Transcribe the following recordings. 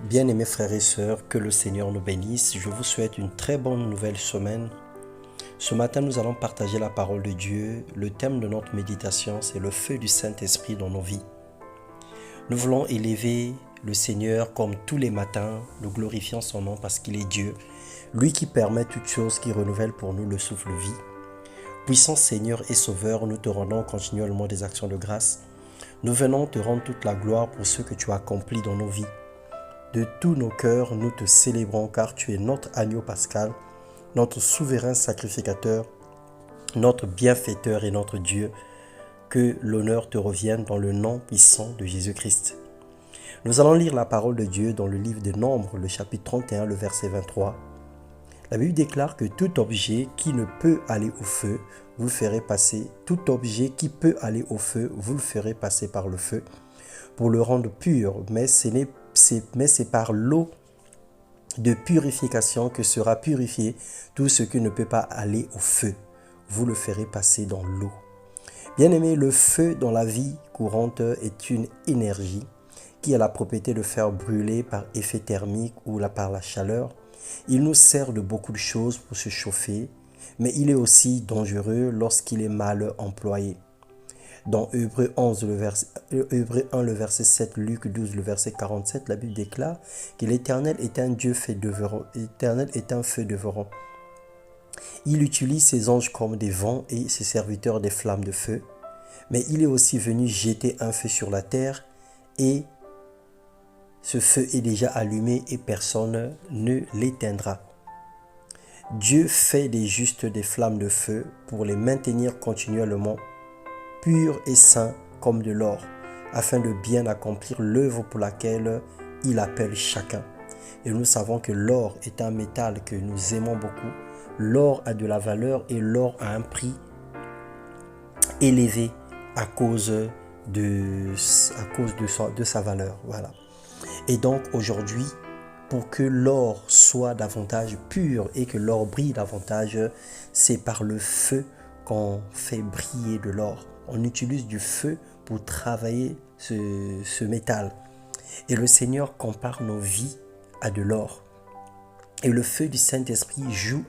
Bien-aimés frères et sœurs, que le Seigneur nous bénisse. Je vous souhaite une très bonne nouvelle semaine. Ce matin, nous allons partager la parole de Dieu. Le thème de notre méditation, c'est le feu du Saint-Esprit dans nos vies. Nous voulons élever le Seigneur comme tous les matins. Nous glorifions son nom parce qu'il est Dieu. Lui qui permet toutes choses, qui renouvelle pour nous le souffle-vie. Puissant Seigneur et Sauveur, nous te rendons continuellement des actions de grâce. Nous venons te rendre toute la gloire pour ce que tu as accompli dans nos vies. De tous nos cœurs, nous te célébrons car tu es notre agneau pascal, notre souverain sacrificateur, notre bienfaiteur et notre Dieu. Que l'honneur te revienne dans le nom puissant de Jésus-Christ. Nous allons lire la parole de Dieu dans le livre des Nombres, le chapitre 31, le verset 23. La Bible déclare que tout objet qui ne peut aller au feu, vous le ferez passer. Tout objet qui peut aller au feu, vous le ferez passer par le feu pour le rendre pur, mais c'est par l'eau de purification que sera purifié tout ce qui ne peut pas aller au feu. Vous le ferez passer dans l'eau. Bien-aimé, le feu dans la vie courante est une énergie qui a la propriété de faire brûler par effet thermique ou par la chaleur. Il nous sert de beaucoup de choses pour se chauffer, mais il est aussi dangereux lorsqu'il est mal employé. Dans Hébreux 1, le verset 7, Luc 12, le verset 47, la Bible déclare que l'Éternel est un Dieu fait dévorant. L'Éternel est un feu dévorant. Il utilise ses anges comme des vents et ses serviteurs des flammes de feu. Mais il est aussi venu jeter un feu sur la terre et ce feu est déjà allumé et personne ne l'éteindra. Dieu fait des justes des flammes de feu pour les maintenir continuellement pur et saint comme de l'or, afin de bien accomplir l'œuvre pour laquelle il appelle chacun. Et nous savons que l'or est un métal que nous aimons beaucoup. L'or a de la valeur et l'or a un prix élevé à cause de sa valeur. Voilà. Et donc aujourd'hui, pour que l'or soit davantage pur et que l'or brille davantage, c'est par le feu qu'on fait briller de l'or. On utilise du feu pour travailler ce métal. Et le Seigneur compare nos vies à de l'or. Et le feu du Saint-Esprit joue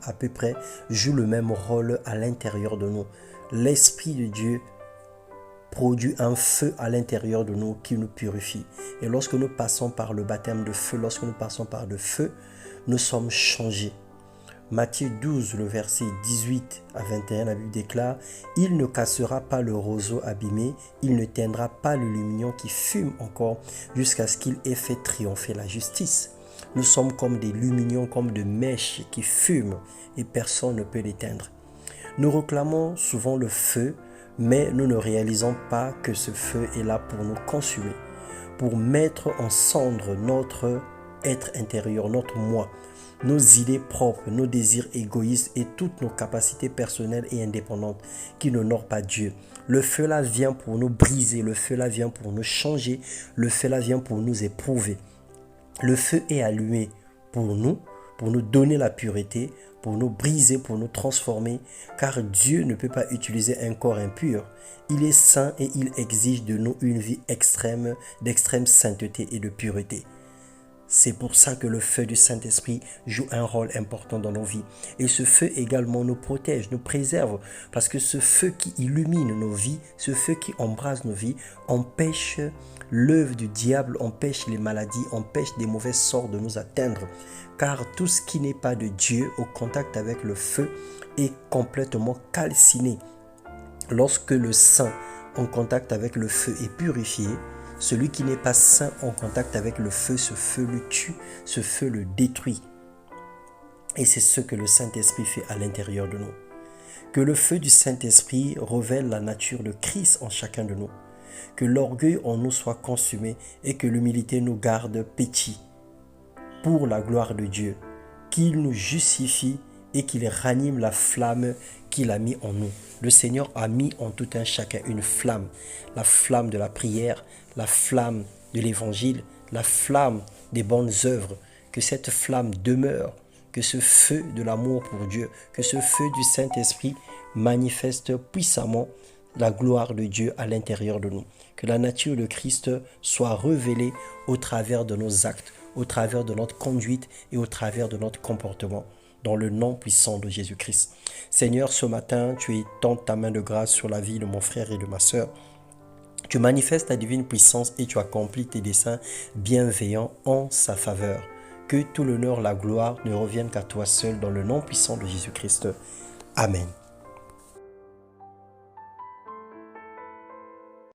le même rôle à l'intérieur de nous. L'Esprit de Dieu produit un feu à l'intérieur de nous qui nous purifie. Et lorsque nous passons par le baptême de feu, lorsque nous passons par le feu, nous sommes changés. Matthieu 12, le verset 18 à 21, la Bible déclare « Il ne cassera pas le roseau abîmé, il ne teindra pas le lumignon qui fume encore jusqu'à ce qu'il ait fait triompher la justice. » Nous sommes comme des lumignons, comme des mèches qui fument et personne ne peut l'éteindre. Nous réclamons souvent le feu, mais nous ne réalisons pas que ce feu est là pour nous consumer, pour mettre en cendre notre être intérieur, notre moi, nos idées propres, nos désirs égoïstes et toutes nos capacités personnelles et indépendantes qui n'honorent pas Dieu. Le feu là vient pour nous briser, le feu là vient pour nous changer, le feu là vient pour nous éprouver. Le feu est allumé pour nous donner la pureté, pour nous briser, pour nous transformer, car Dieu ne peut pas utiliser un corps impur. Il est saint et il exige de nous une vie extrême, d'extrême sainteté et de pureté. C'est pour ça que le feu du Saint-Esprit joue un rôle important dans nos vies. Et ce feu également nous protège, nous préserve. Parce que ce feu qui illumine nos vies, ce feu qui embrase nos vies, empêche l'œuvre du diable, empêche les maladies, empêche des mauvais sorts de nous atteindre. Car tout ce qui n'est pas de Dieu au contact avec le feu est complètement calciné. Lorsque le saint en contact avec le feu est purifié, celui qui n'est pas saint en contact avec le feu, ce feu le tue, ce feu le détruit. Et c'est ce que le Saint-Esprit fait à l'intérieur de nous. Que le feu du Saint-Esprit révèle la nature de Christ en chacun de nous. Que l'orgueil en nous soit consumé et que l'humilité nous garde pétis pour la gloire de Dieu. Qu'il nous justifie et qu'il ranime la flamme qu'il a mis en nous. Le Seigneur a mis en tout un chacun une flamme, la flamme de la prière, la flamme de l'évangile, la flamme des bonnes œuvres. Que cette flamme demeure, que ce feu de l'amour pour Dieu, que ce feu du Saint-Esprit manifeste puissamment la gloire de Dieu à l'intérieur de nous. Que la nature de Christ soit révélée au travers de nos actes, au travers de notre conduite et au travers de notre comportement. Dans le nom puissant de Jésus-Christ. Seigneur, ce matin, tu étends ta main de grâce sur la vie de mon frère et de ma sœur. Tu manifestes ta divine puissance et tu accomplis tes desseins bienveillants en sa faveur. Que tout l'honneur, la gloire ne reviennent qu'à toi seul dans le nom puissant de Jésus-Christ. Amen.